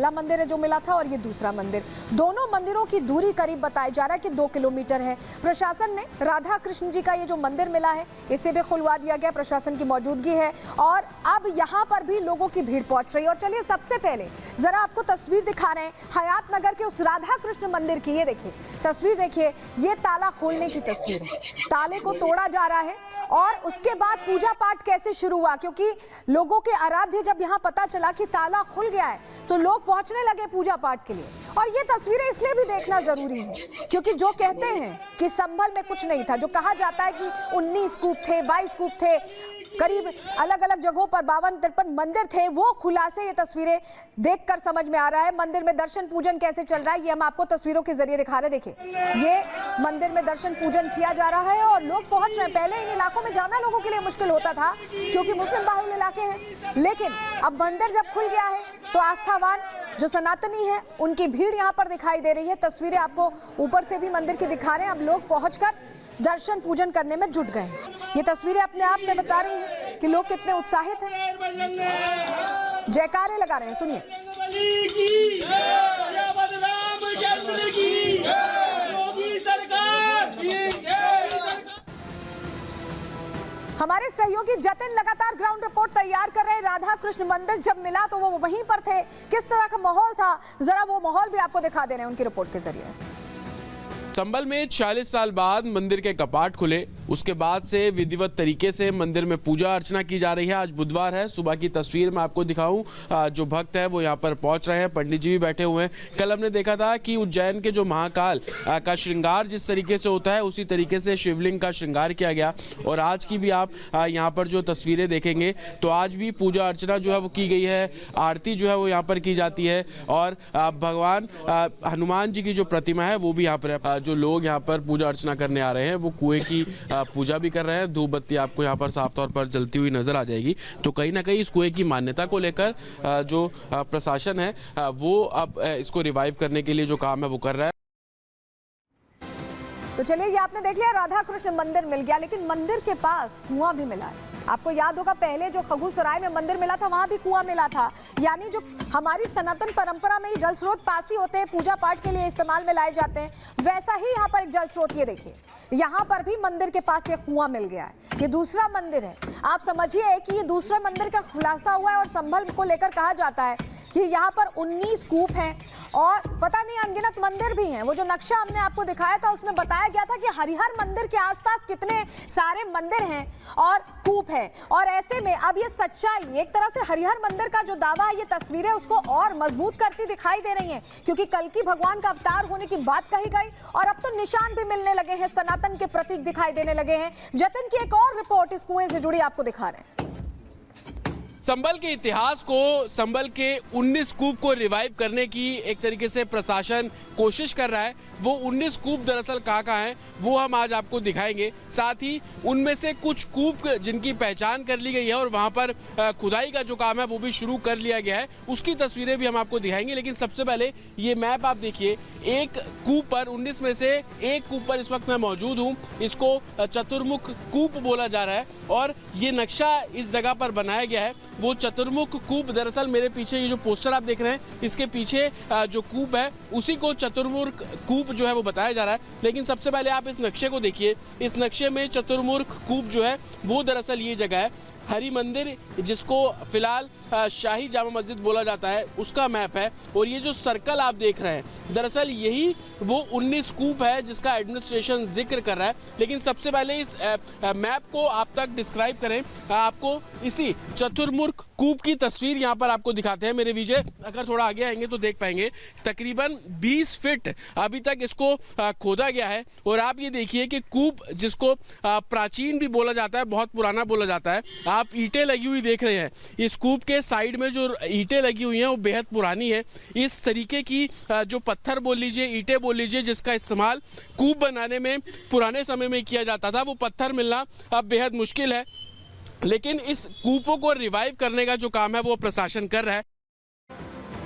पहला मंदिर है जो मिला था और ये दूसरा मंदिर। दोनों मंदिरों की दूरी करीब बताया जा रहा है कि 2 किलोमीटर है। प्रशासन ने राधा कृष्ण जी का ये जो मंदिर मिला है इसे भी खुलवा दिया गया, प्रशासन की मौजूदगी है और अब यहाँ पर भी लोगों की भीड़ पहुंच रही है। और चलिए सबसे पहले जरा आपको तस्वीर दिखा रहे हैं हयात नगर के उस राधा कृष्ण मंदिर की। ये देखिए तस्वीर, देखिए ये ताला खोलने की तस्वीर है, ताले को तोड़ा जा रहा है और उसके बाद पूजा पाठ कैसे शुरू हुआ, क्योंकि लोगों के आराध्य जब यहाँ पता चला कि ताला खुल गया है तो लोग पहुंचने लगे पूजा पाठ के लिए। और ये तस्वीरें इसलिए भी देखना जरूरी है क्योंकि जो कहते हैं कि संभल में कुछ नहीं था, जो कहा जाता है कि 19 कूप थे, 22 कूप थे, करीब अलग अलग जगहों पर 52-53 मंदिर थे, वो खुलासे ये तस्वीरें देखकर समझ में आ रहा है। मंदिर में दर्शन पूजन कैसे चल रहा है ये हम आपको तस्वीरों के जरिए दिखा रहे हैं। देखिए ये मंदिर में दर्शन पूजन किया जा रहा है और लोग पहुंच रहे हैं। पहले इन इलाकों में जाना लोगों के लिए मुश्किल होता था क्योंकि मुस्लिम बाहुल इलाके हैं, लेकिन अब मंदिर जब खुल गया है तो आस्थावान जो सनातनी है उनकी भीड़ यहाँ पर दिखाई दे रही है। तस्वीरें आपको ऊपर से भी मंदिर की दिखा रहे हैं। अब लोग पहुंचकर दर्शन पूजन करने में जुट गए हैं। ये तस्वीरें अपने आप में बता रही हैं कि लोग कितने उत्साहित हैं, जयकारे लगा रहे हैं। सुनिए। हमारे सहयोगी जतिन लगातार ग्राउंड रिपोर्ट तैयार कर रहे हैं। राधा कृष्ण मंदिर जब मिला तो वो वहीं पर थे, किस तरह का माहौल था, जरा वो माहौल भी आपको दिखा दे रहे हैं उनकी रिपोर्ट के जरिए। संभल में 46 साल बाद मंदिर के कपाट खुले, उसके बाद से विधिवत तरीके से मंदिर में पूजा अर्चना की जा रही है। आज बुधवार है, सुबह की तस्वीर मैं आपको दिखाऊं, जो भक्त है वो यहाँ पर पहुंच रहे हैं, पंडित जी भी बैठे हुए हैं। कल हमने देखा था कि उज्जैन के जो महाकाल का श्रृंगार जिस तरीके से होता है उसी तरीके से शिवलिंग का श्रृंगार किया गया और आज की भी आप यहाँ पर जो तस्वीरें देखेंगे तो आज भी पूजा अर्चना जो है वो की गई है, आरती जो है वो यहाँ पर की जाती है और भगवान हनुमान जी की जो प्रतिमा है वो भी यहाँ पर है। जो लोग यहाँ पर पूजा अर्चना करने आ रहे हैं वो कुएं की पूजा भी कर रहे हैं। धूप बत्ती आपको यहाँ पर साफ तौर पर जलती हुई नजर आ जाएगी। तो कहीं ना कहीं इस कुएं की मान्यता को लेकर जो प्रशासन है वो अब इसको रिवाइव करने के लिए जो काम है वो कर रहा है। तो चलिए ये आपने देख लिया, राधा कृष्ण मंदिर मिल गया, लेकिन मंदिर के पास कुआं भी मिला है। आपको याद होगा पहले जो खगुसराय में मंदिर मिला था वहां भी कुआं मिला था। यानी जो हमारी सनातन परंपरा में ये जल स्रोत पास ही होते हैं, पूजा पाठ के लिए इस्तेमाल में लाए जाते हैं, वैसा ही यहाँ पर एक जल स्रोत, ये देखिए यहाँ पर भी मंदिर के पास ये कुआं मिल गया है। ये दूसरा मंदिर है, आप समझिए कि ये दूसरा मंदिर का खुलासा हुआ है और संभल को लेकर कहा जाता है कि यहाँ पर 19 कूप हैं और पता नहीं अनगिनत मंदिर भी हैं। वो जो नक्शा हमने आपको दिखाया था उसमें बताया गया था कि हरिहर मंदिर के आसपास कितने सारे मंदिर हैं और कूप है। और ऐसे में अब ये सच्चाई, एक तरह से हरिहर मंदिर का जो दावा है, ये तस्वीरें उसको और मजबूत करती दिखाई दे रही हैं क्योंकि कल की भगवान का अवतार होने की बात कही गई और अब तो निशान भी मिलने लगे हैं, सनातन के प्रतीक दिखाई देने लगे हैं। जतिन की एक और रिपोर्ट इस कुएं से जुड़ी आपको दिखा रहे हैं। संभल के इतिहास को, संभल के 19 कूप को रिवाइव करने की एक तरीके से प्रशासन कोशिश कर रहा है। वो 19 कूप दरअसल कहाँ हैं वो हम आज आपको दिखाएंगे। साथ ही उनमें से कुछ कूप जिनकी पहचान कर ली गई है और वहाँ पर खुदाई का जो काम है वो भी शुरू कर लिया गया है, उसकी तस्वीरें भी हम आपको दिखाएंगे। लेकिन सबसे पहले ये मैप आप देखिए, एक कूप पर 19 में से एक कूप पर इस वक्त मैं मौजूद हूँ। इसको चतुर्मुख कूप बोला जा रहा है और ये नक्शा इस जगह पर बनाया गया है वो चतुर्मुख कूप। दरअसल मेरे पीछे ये जो पोस्टर आप देख रहे हैं इसके पीछे जो कूप है उसी को चतुर्मुख कूप जो है वो बताया जा रहा है। लेकिन सबसे पहले आप इस नक्शे को देखिए, इस नक्शे में चतुर्मुख कूप जो है वो दरअसल ये जगह है। हरि मंदिर जिसको फिलहाल शाही जामा मस्जिद बोला जाता है उसका मैप है और ये जो सर्कल आप देख रहे हैं दरअसल यही वो 19 कूप है जिसका एडमिनिस्ट्रेशन जिक्र कर रहा है। लेकिन सबसे पहले इस मैप को आप तक डिस्क्राइब करें, आपको इसी चतुर्मुख कूप की तस्वीर यहाँ पर आपको दिखाते हैं। मेरे विजय अगर थोड़ा आगे आएंगे तो देख पाएंगे तकरीबन 20 फीट अभी तक इसको खोदा गया है और आप ये देखिए कि कूप जिसको प्राचीन भी बोला जाता है, बहुत पुराना बोला जाता है, आप ईंटें लगी हुई देख रहे हैं। इस कूप के साइड में जो ईंटें लगी हुई हैं वो बेहद पुरानी है। इस तरीके की जो पत्थर बोल लीजिए, ईंटें बोल लीजिए, जिसका इस्तेमाल कूप बनाने में पुराने समय में किया जाता था, वो पत्थर मिलना अब बेहद मुश्किल है। लेकिन इस कूपों को रिवाइव करने का जो काम है वो प्रशासन कर रहा है।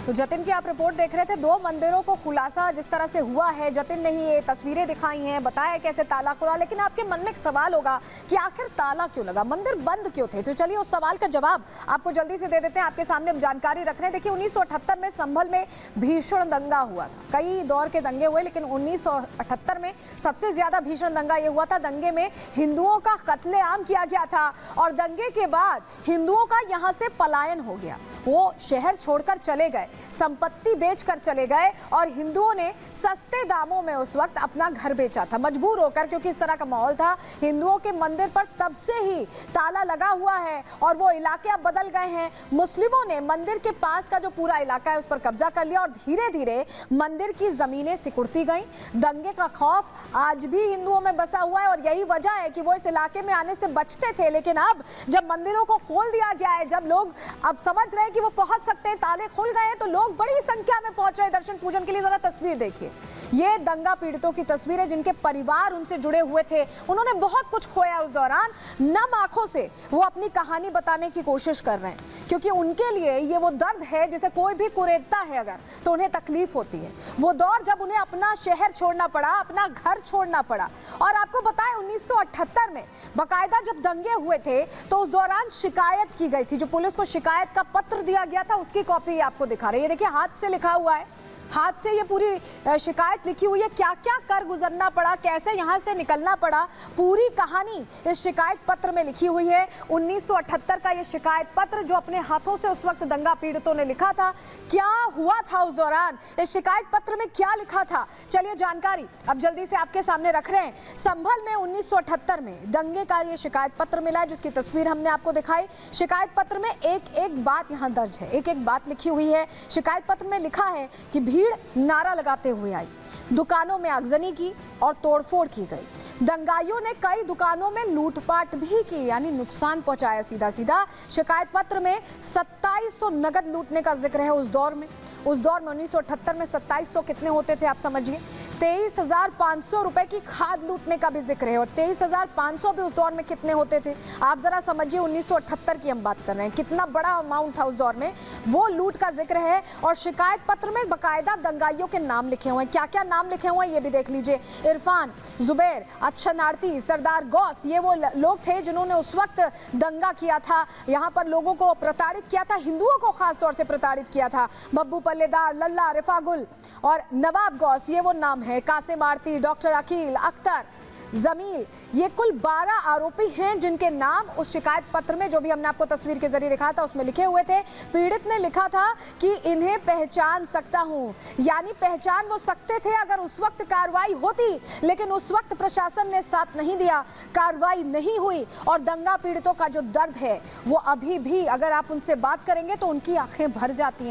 तो जतिन की आप रिपोर्ट देख रहे थे, 2 मंदिरों को खुलासा जिस तरह से हुआ है, जतिन ने ही ये तस्वीरें दिखाई हैं, बताया कैसे ताला खुला, लेकिन आपके मन में एक सवाल होगा कि आखिर ताला क्यों लगा, मंदिर बंद क्यों थे? तो चलिए उस सवाल का जवाब आपको जल्दी से दे देते हैं, आपके सामने हम जानकारी रख रहे हैं। देखिए 1978 में संभल में भीषण दंगा हुआ था, कई दौर के दंगे हुए, लेकिन 1978 में सबसे ज्यादा भीषण दंगा ये हुआ था। दंगे में हिंदुओं का कत्लेआम किया गया था और दंगे के बाद हिंदुओं का यहाँ से पलायन हो गया, वो शहर छोड़कर चले गए, संपत्ति बेचकर चले गए और हिंदुओं ने सस्ते दामों में उस वक्त अपना घर बेचा था, मजबूर होकर, क्योंकि इस तरह का माहौल था। हिंदुओं के मंदिर पर तब से ही ताला लगा हुआ है और वो इलाके अब बदल गए हैं। मुस्लिमों ने मंदिर के पास का जो पूरा इलाका है उस पर कब्जा कर लिया और धीरे धीरे मंदिर की जमीनें सिकुड़ती गई। दंगे का खौफ आज भी हिंदुओं में बसा हुआ है और यही वजह है कि वो इस इलाके में आने से बचते थे, लेकिन अब जब मंदिरों को खोल दिया गया है, जब लोग अब समझ रहे हैं कि वो पहुंच सकते हैं, ताले खुल गए हैं, तो लोग बड़ी संख्या में पहुंच रहे हैं दर्शन पूजन के लिए। जरा तस्वीर देखिए, ये दंगा पीड़ितों की तस्वीर है जिनके परिवार उनसे जुड़े हुए थे, उन्होंने बहुत कुछ खोया उस दौरान। नम आंखों से वो अपनी कहानी बताने की कोशिश कर रहे हैं, क्योंकि उनके लिए ये वो दर्द है जिसे कोई भी कुरेदता है अगर तो उन्हें तकलीफ होती है। वो दौर जब उन्हें अपना शहर छोड़ना पड़ा, अपना घर छोड़ना पड़ा। और आपको बताएं 1978 में बाकायदा जब दंगे हुए थे तो उस दौरान शिकायत की गई थी, जो पुलिस को शिकायत का पत्र दिया गया था उसकी कॉपी आपको दिखा रही है। देखिए हाथ से लिखा हुआ है, हाथ से ये पूरी शिकायत लिखी हुई है, क्या क्या कर गुजरना पड़ा, कैसे यहाँ से निकलना पड़ा, पूरी कहानी इस शिकायत पत्र में लिखी हुई है। 1978 का ये शिकायत पत्र जो अपने हाथों से उस वक्त दंगा पीड़ितों ने लिखा था, क्या हुआ था उस दौरान, इस शिकायत पत्र में क्या लिखा था, चलिए जानकारी अब जल्दी से आपके सामने रख रहे हैं। संभल में 1978 में दंगे का ये शिकायत पत्र मिला है, जिसकी तस्वीर हमने आपको दिखाई। शिकायत पत्र में एक एक बात यहाँ दर्ज है, एक एक बात लिखी हुई है। शिकायत पत्र में लिखा है कि भीड़ नारा लगाते हुए आई, दुकानों में आगजनी की और तोड़फोड़ की गई। दंगाइयों ने कई दुकानों में लूटपाट भी की, यानी नुकसान पहुंचाया सीधा सीधा। शिकायत पत्र में 2700 नगद लूटने का जिक्र है। उस दौर में 1978 में 2700 कितने होते थे आप समझिए। 23,500 रुपए की खाद लूटने का भी जिक्र है और 23,500 भी उस दौर में कितने होते थे आप जरा समझिए। 1978 की हम बात कर रहे हैं, कितना बड़ा अमाउंट था उस दौर में, वो लूट का जिक्र है। और शिकायत पत्र में बाकायदा दंगाइयों के नाम लिखे हुए हैं, क्या क्या नाम लिखे हुए हैं ये भी देख लीजिए। इरफान, जुबैर, अच्छा आरती, सरदार गौस, ये वो लोग थे जिन्होंने उस वक्त दंगा किया था, यहाँ पर लोगों को प्रताड़ित किया था, हिंदुओं को खास तौर से प्रताड़ित किया था। बब्बू पल्लेदार, लल्ला, रिफागुल और नवाब गौस, ये वो नाम है। कासिम आरती, डॉक्टर अकील, अख्तर, जमील, ये कुल 12 आरोपी हैं जिनके नाम उस शिकायत पत्र में, जो भी हमने आपको तस्वीर के जरिए दिखाया था, उसमें लिखे हुए थे। पीड़ित ने लिखा था कि इन्हें पहचान सकता हूं, यानी पहचान वो सकते थे अगर उस वक्त कार्रवाई होती, लेकिन उस वक्त प्रशासन ने साथ नहीं दिया, कार्रवाई नहीं हुई। और दंगा पीड़ितों का जो दर्द है वो अभी भी अगर आप उनसे बात करेंगे तो उनकी आंखें भर जाती हैं।